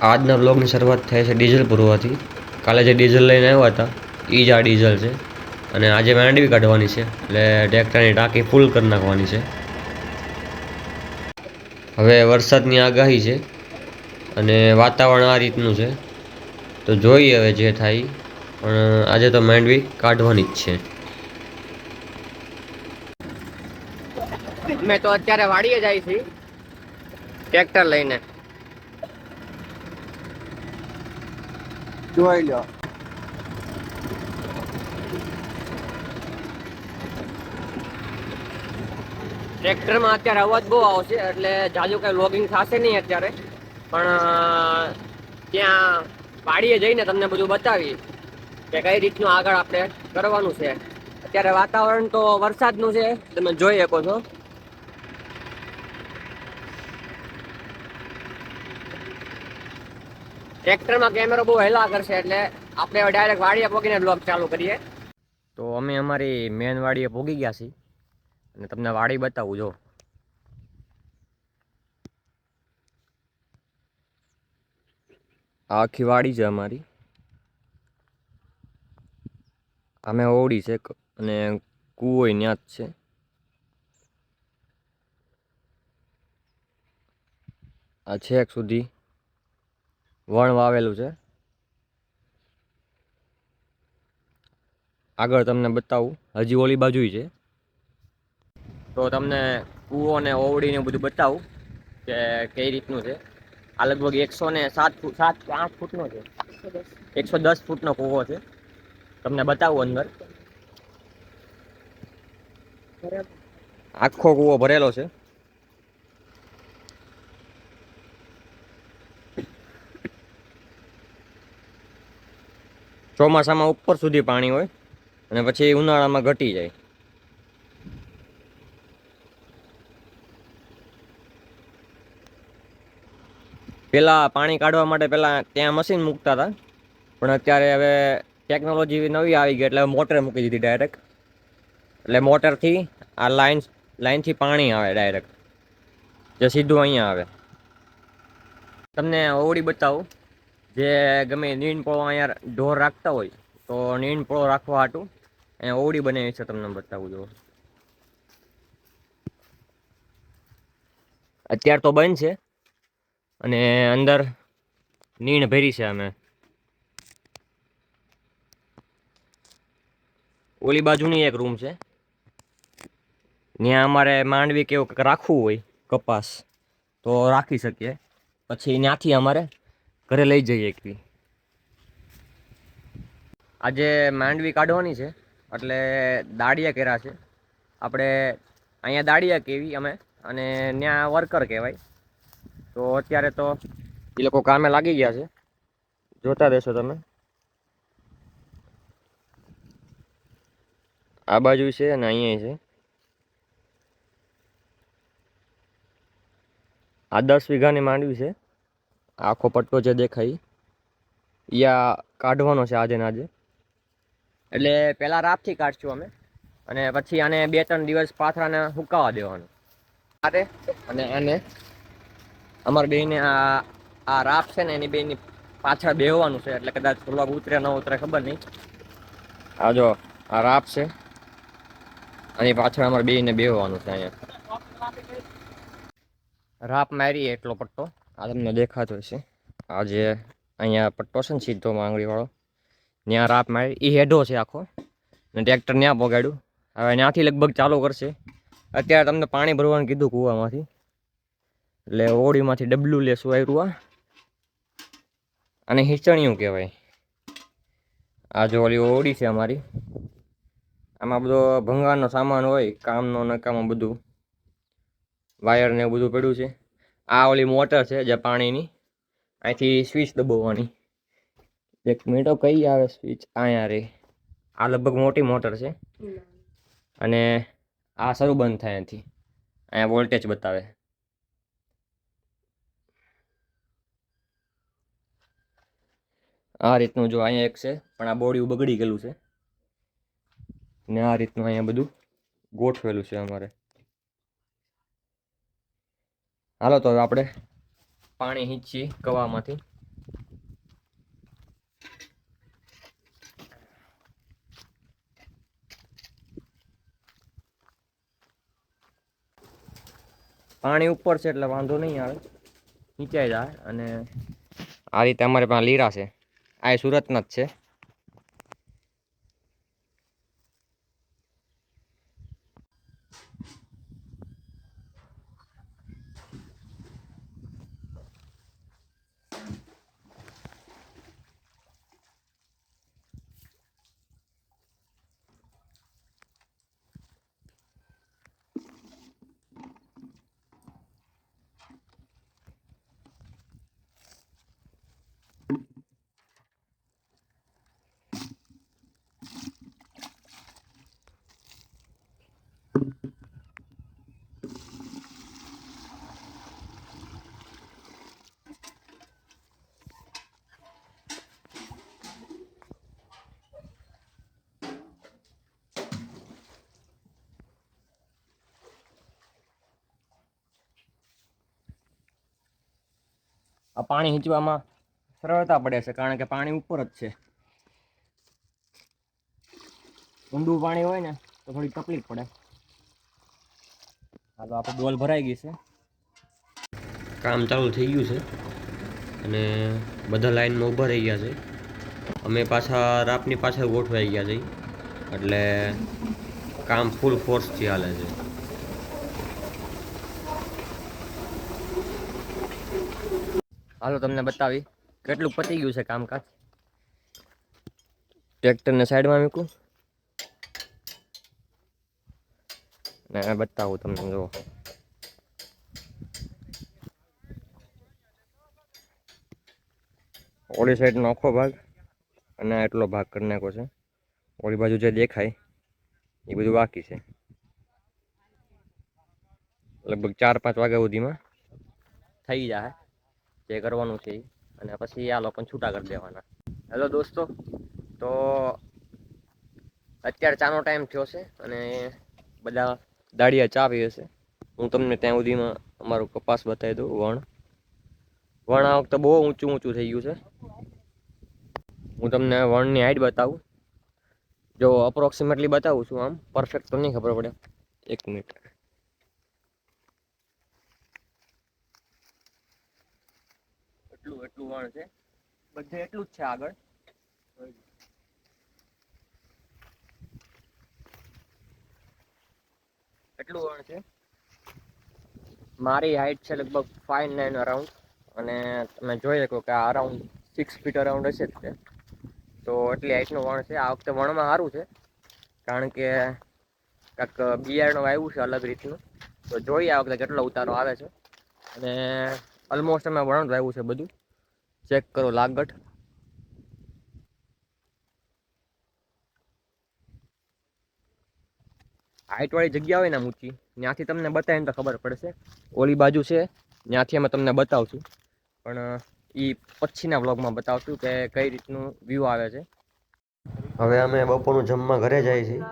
આજના બ્લોગની શરૂઆત થાય છે ડીઝલ પૂરવાથી. કાલે જે ડીઝલ લઈને આવ્યા હતા એ જ આ ડીઝલ છે અને આજે માંડવી કાઢવાની છે એટલે ટ્રેક્ટરની ટાંકી ફૂલ કરી નાખવાની છે. હવે વરસાદની આગાહી છે અને વાતાવરણ આ રીતનું છે તો જોઈએ હવે જે થાય, પણ આજે તો માંડવી કાઢવાની જ છે. અમે તો અત્યારે વાડીએ જાય છીએ ટ્રેક્ટર લઈને. જોઈ લો. ટ્રેક્ટરમાં અત્યારે અવાજ બહુ આવશે એટલે જાજુ કઈ લોગિંગ થશે નહીં અત્યારે, પણ ત્યાં વાડીએ જઈને તમને બધું બતાવી કે કઈ રીતનું આગળ આપણે કરવાનું છે. અત્યારે વાતાવરણ તો વરસાદનું છે, તમે જોઈ શકો છો. ટ્રેક્ટરમાં કેમેરો બહુ હેલા કરશે એટલે આપણે ડાયરેક્ટ વાડીએ પહોંચીને બ્લોગ ચાલુ કરીએ. તો અમે અમારી મેન વાડીએ પહોંચી ગયા છીએ અને તમને વાડી બતાવું. જો આખી વાડી છે અમારી. અમે ઓડી છે અને કૂવો ન્યા જ છે. આ છેક સુધી વણ વાવેલું છે. આગળ તમને બતાવું, હજી ઓલી બાજુ છે તો તમને કૂવો ને ઓવડીને બધું બતાવું કે કઈ રીતનું છે. આ લગભગ 107 કે 8 ફૂટનો છે, 110 ફૂટનો કૂવો છે. તમને બતાવું અંદર. આખો કૂવો ભરેલો છે. ચોમાસામાં ઉપર સુધી પાણી હોય અને પછી ઉનાળામાં ઘટી જાય. પેલા પાણી કાઢવા માટે પેલા ત્યાં મશીન મૂકતા હતા, પણ અત્યારે હવે ટેકનોલોજી નવી આવી ગઈ એટલે મોટર મૂકી દીધી ડાયરેક્ટ. એટલે મોટરથી આ લાઈનથી પાણી આવે ડાયરેક્ટ, જે સીધું અહીંયા આવે. તમને ઓવડી બતાવું, જે ગમે નીણ પોળો અહીંયા ઢોર રાખતા હોય તો નીણ પોળો રાખવા હાટું અહીંયા ઓવડી બનાવી છે. તમને બતાવું જો. અત્યાર તો બંધ છે અને અંદર નીણ ભરી છે અમે. ઓલી બાજુની એક રૂમ છે, ત્યાં અમારે માંડવી કેવું રાખવું હોય કપાસ તો રાખી શકીએ, પછી ત્યાંથી અમારે ઘરે લઈ જઈએ એકવી. આજે માંડવી કાઢવાની છે એટલે દાળિયા કર્યા છે આપણે. અહીંયા દાળિયા કેવી અમે અને ત્યાં વર્કર કહેવાય. તો અત્યારે તો એ લોકો કામે લાગી ગયા છે, જોતા રહેશો તમે. આ બાજુ છે અને અહીંયા છે. આ 10 વીઘાની માંડવી છે. આખો પટ્ટો જે દેખાય યા કાઢવાનો છે આજે ને આજે. એટલે પેલા રાતથી કાઢશું અમે અને પછી આને 2-3 દિવસ પાથરાને સુકાવા દેવાનું. અને આને અમારે બેયને આ રાપ છે ને એની બેયની પાછળ બેહવાનું છે, એટલે કદાચ થોડુંક ઉતરે ન ઉતરે ખબર નહીં. આ જો આ રાપ છે, આની પાછળ અમારે બેયને બેહવાનું છે. અહીંયા રાપ મારી એટલો પટ્ટો આ તમને દેખાતો હશે. આ જે અહીંયા પટ્ટો છે ને સીધો આંગળીવાળો, ત્યાં રાપ મારી એ હેડો છે આખો ને ટ્રેક્ટર ત્યાં પગાડ્યું. હવે ત્યાંથી લગભગ ચાલુ કરશે. અત્યારે તમને પાણી ભરવાનું કીધું કૂવામાંથી, એટલે ઓળીમાંથી ડબલું લેશું આવ્યું. અને હિંચણિયું કહેવાય. આ જો ઓલી ઓળી છે અમારી, આમાં બધો ભંગારનો સામાન હોય, કામનો નકામો બધું વાયર ને બધું પડ્યું છે. આ ઓલી મોટર છે જે પાણીની, અહીંથી સ્વિચ દબાવવાની. 1 મિનિટ કઈ આવે સ્વિચ? અહીંયા રે. આ લગભગ મોટી મોટર છે અને આ શરૂ બંધ થાય અહીંથી. અહીંયા વોલ્ટેજ બતાવે. આ રીતનું જો અહીંયા એક છે, પણ આ બોડી બગડી ગયેલું છે ને આ રીતનું અહીંયા બધું ગોઠવેલું છે અમારે. હાલો તો હવે આપણે પાણી હીંચીએ કવામાંથી. પાણી ઉપર છે એટલે વાંધો નહીં આવે, નીચાઈ જાય. અને આ રીતે અમારે પાસે લીરા છે, આ સુરતના જ છે. આ પાણી હીંચવામાં સરળતા પડે છે, કારણ કે પાણી ઉપર જ છે. ઊંડું પાણી હોય ને તો થોડી તકલીફ પડે. હાલો આપણે ડોલ ભરાઈ ગઈ છે. કામ ચાલુ થઈ ગયું છે અને બધા લાઈનમાં ઊભા રહી ગયા છે. અમે પાછા રાપની પાછળ ગોઠવાઈ ગયા છે, એટલે કામ ફૂલ ફોર્સથી હાલે છે. હાલો તમને બતાવી કેટલું પતી ગયું છે કામકાજ. ટ્રેક્ટરને સાઈડમાં મૂકું ને બતાવું તમને. જુઓ, ઓલી સાઈડનો આખો ભાગ અને એટલો ભાગ કરી નાખ્યો છે. ઓલી બાજુ જે દેખાય એ બધું બાકી છે. લગભગ 4-5 વાગ્યા સુધીમાં થઈ જાય જે કરવાનું છે એ, અને પછી આ લોકોને છૂટા કરી દેવાના. હેલો દોસ્તો, તો અત્યારે ચાનો ટાઈમ થયો છે અને બધા દાડિયા ચા પીવે છે. હું તમને ત્યાં સુધીમાં અમારું કપાસ બતાવી દઉં. વણ આ વખતે બહુ ઊંચું ઊંચું થઈ ગયું છે. હું તમને વણની હાઈટ બતાવું. જો અપ્રોક્સિમેટલી બતાવું છું, આમ પરફેક્ટ તો નહીં ખબર પડે. 1 મિનિટ. એટલું વણ છે, બધે એટલું જ છે. આગળ એટલું વણ છે. મારી હાઈટ છે લગભગ 5'9" અરાઉન્ડ, અને તમે જોઈ શકો કે આ અરાઉન્ડ 6 ફીટ અરાઉન્ડ હશે જ તે. તો એટલી હાઈટનું વણ છે. આ વખતે વણમાં સારું છે, કારણ કે કાંઈક બિયારણું આવ્યું છે અલગ રીતનું. તો જોઈએ આ વખતે કેટલો ઉતારો આવે છે. અને ઓલમોસ્ટ અમે વણ આવ્યું છે બધું. ચેક કરો લાગટ. હાઈટવાળી જગ્યા હોય ને ઊંચી, ત્યાંથી તમને બતાવીને તો ખબર પડશે. ઓલી બાજુ છે, ત્યાંથી અમે તમને બતાવશું, પણ એ પછીના વ્લોગમાં બતાવશું કે કઈ રીતનું વ્યૂ આવે છે. હવે અમે બપોરનું જમવા ઘરે જાય છીએ.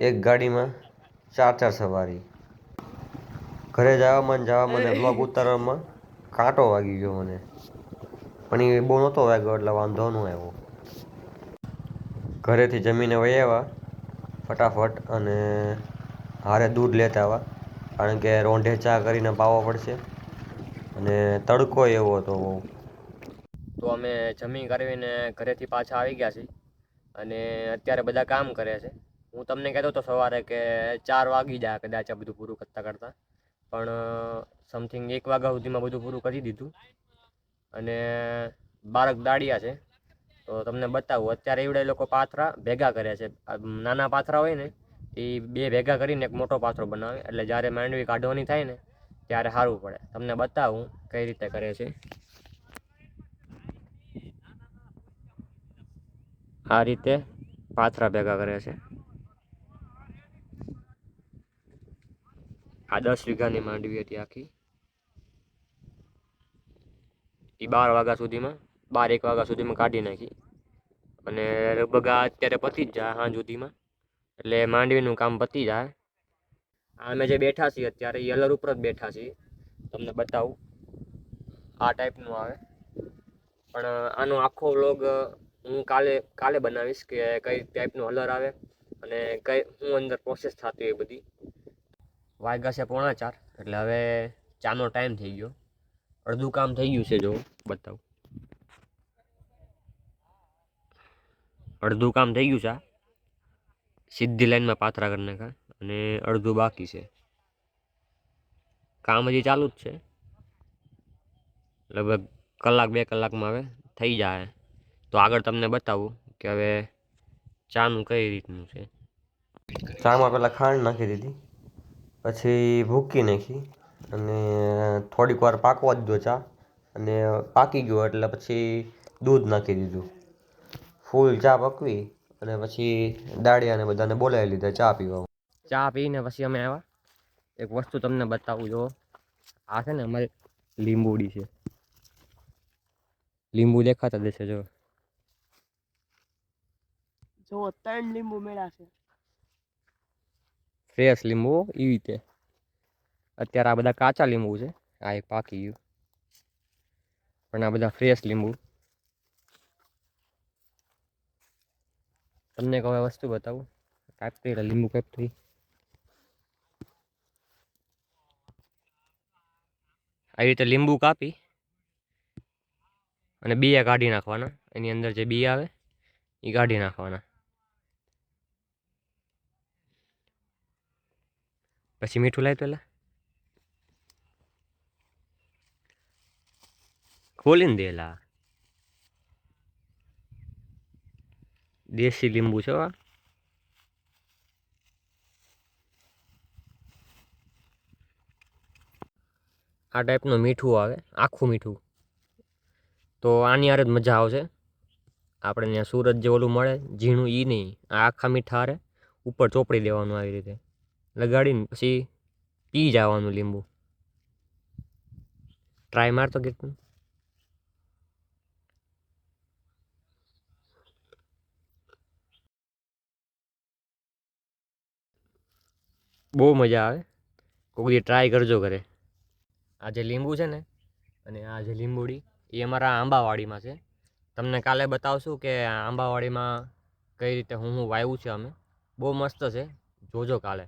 એક ગાડીમાં 4 સવારી. ઘરે જવામાં ને બ્લોગ ઉતારવામાં કાંટો વાગી ગયો મને, પણ એ બહુ નહોતો વાગ્યો એટલે વાંધો ન આવ્યો. ઘરેથી જમીને વહી આવ્યા ફટાફટ, અને હારે દૂધ લેતા આવ્યા, કારણ કે રોંઢે ચા કરીને પાવો પડશે, અને તડકો એવો હતો બહુ. તો અમે જમી કરીને ઘરેથી પાછા આવી ગયા છીએ, અને અત્યારે બધા કામ કરે છે. હું તમને કહેતો હતો સવારે કે 4 વાગી જાય કદાચ આ બધું પૂરું કરતાં કરતાં, પણ સમથિંગ 1 વાગ્યા સુધીમાં બધું પૂરું કરી દીધું. અને 12 દાડિયા છે. તો તમને બતાવું, અત્યારે એવડે લોકો પાથરા ભેગા કરે છે. નાના પાથરા હોય ને એ 2 ભેગા કરીને એક મોટો પાથરો બનાવે, એટલે જ્યારે માંડવી કાઢવાની થાય ને ત્યારે સારું પડે. તમને બતાવું કઈ રીતે કરે છે. આ રીતે પાથરા ભેગા કરે છે. આ 10 વીઘાની માંડવી હતી આખી. એ 12 વાગ્યા સુધીમાં, 12-1 વાગ્યા સુધીમાં કાઢી નાખી. અને લગભગ આ અત્યારે પતી જ જાય સાંજ સુધીમાં, એટલે માંડવીનું કામ પતી જાય. અમે જે બેઠા છીએ અત્યારે એ અલર ઉપર જ બેઠા છીએ. તમને બતાવું, આ ટાઈપનું આવે. પણ આનો આખો વ્લોગ હું કાલે બનાવીશ કે કઈ ટાઈપનું હલર આવે અને કઈ હું અંદર પ્રોસેસ થતી હોય બધી. વાગ્યા છે 3:45, એટલે હવે ચાનો ટાઈમ થઈ ગયો. અડધું કામ થઈ ગયું છે, જો બતાવું. અડધું કામ થઈ ગયું છે, સીધી લાઈનમાં પાથરા કરી નાખ્યા, અને અડધું બાકી છે. કામ હજી ચાલુ જ છે, લગભગ 1-2 કલાકમાં હવે થઈ જાય. તો આગળ તમને બતાવું કે હવે ચાનું કઈ રીતનું છે. ચામાં પહેલાં ખાંડ નાખી દીધી, પછી ભૂકી નાખી, અને થોડીક વાર પાકવા દીધો ચા, અને પાકી ગયો એટલે પછી દૂધ નાખી દીધું. ફૂલ ચા પકવી અને પછી દાળિયાને બધાને બોલાવી લીધા ચા પીવા. ચા પીને પછી અમે આવ્યા. એક વસ્તુ તમને બતાવું, જો આ છે ને અમારી લીંબુડી છે. લીંબુ દેખાતા દેશે, જો 3 લીંબુ મેળા છે. ફ્રેશ લીંબુ એવી રીતે. અત્યારે આ બધા કાચા લીંબુ છે, આ એક પાકી ગયું, પણ આ બધા ફ્રેશ લીંબુ. તમને કોઈ વસ્તુ બતાવું, કાપી લીંબુ કાપી આવી રીતે લીંબુ કાપી અને બીયા કાઢી નાખવાના. એની અંદર જે બી આવે એ કાઢી નાખવાના. પછી મીઠું લાય પેલા ખોલીને દેલા. દેશી લીંબુ છે આ. ટાઈપનું મીઠું આવે, આખું મીઠું. તો આની હારે જ મજા આવશે. આપણે ત્યાં સુરત જે ઓલું મળે ઝીણું, એ નહીં, આ આખા મીઠા હારે ઉપર ચોપડી દેવાનું, આવી રીતે લગાડીને પછી પી જવાનું લીંબુ. ટ્રાય મારતો કેટલું. બહુ મજા આવે, કોઈ દી ટ્રાય કરજો ઘરે. આ જે લીંબુ છે ને, અને આ જે લીંબુડી, એ અમારા આંબાવાડીમાં છે. તમને કાલે બતાવશું કે આંબાવાડીમાં કઈ રીતે હું વાવ્યું છે અમે. બહુ મસ્ત છે, જોજો કાલે.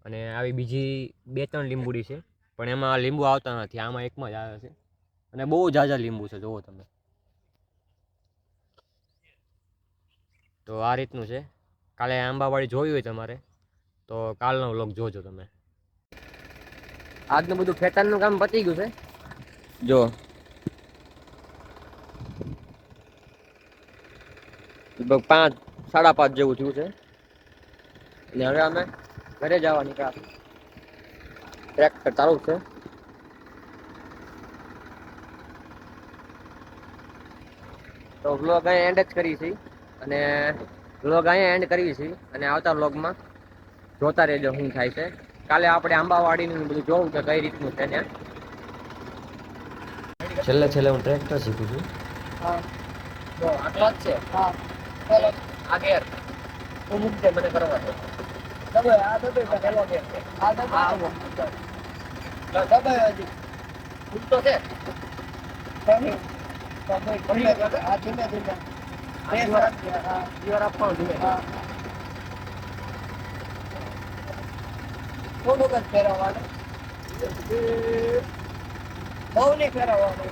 અને આવી બીજી 2-3 લીંબુડી છે, પણ એમાં લીંબુ આવતા નથી, આમાં એકમાં જ આવે છે. અને બહુ ઝાઝા લીંબુ છે, જોવો તમે. તો આ રીતનું છે. કાલે આંબાવાડી જોવી હોય તમારે તો કાલનો વ્લોગ જોજો તમે. આજનું બધું ખેતરનું કામ પતી ગયું છે, જો 5-5:30 જેવું થયું છે. અને હવે અમે ઘરે જવા નીકળ્યા. ટ્રેક્ટર ચાલુ છે. તો વ્લોગ અહીંયા એન્ડ જ કરી છે, અને વ્લોગ અહીંયા એન્ડ કરવી છે. અને આવતા વ્લોગમાં જોતા રહેજો શું થાય છે. કાલે આપણે આંબાવાડીનું બધું જોવું કે કઈ રીતનું છે ત્યાં. છેલ્લે હું ટ્રેક્ટર શીખું છું. હા, તો આટલો જ છે. હા, પેલો આ ગેર અમુક છે, મને કરવા દે. દબાય, આ દબાય, આ પેલો ગેર છે. આ દબાય, દબાય હજી. ઉડતો છે. નહીં. દબાય, ધીમે ધીમે, આ ધીમે ધીમે. હા, દિવર આપવાનું ધીમે. હા. થોડુંક જ ફેરવવાનું. બહુ નહીં ફેરવવાનું.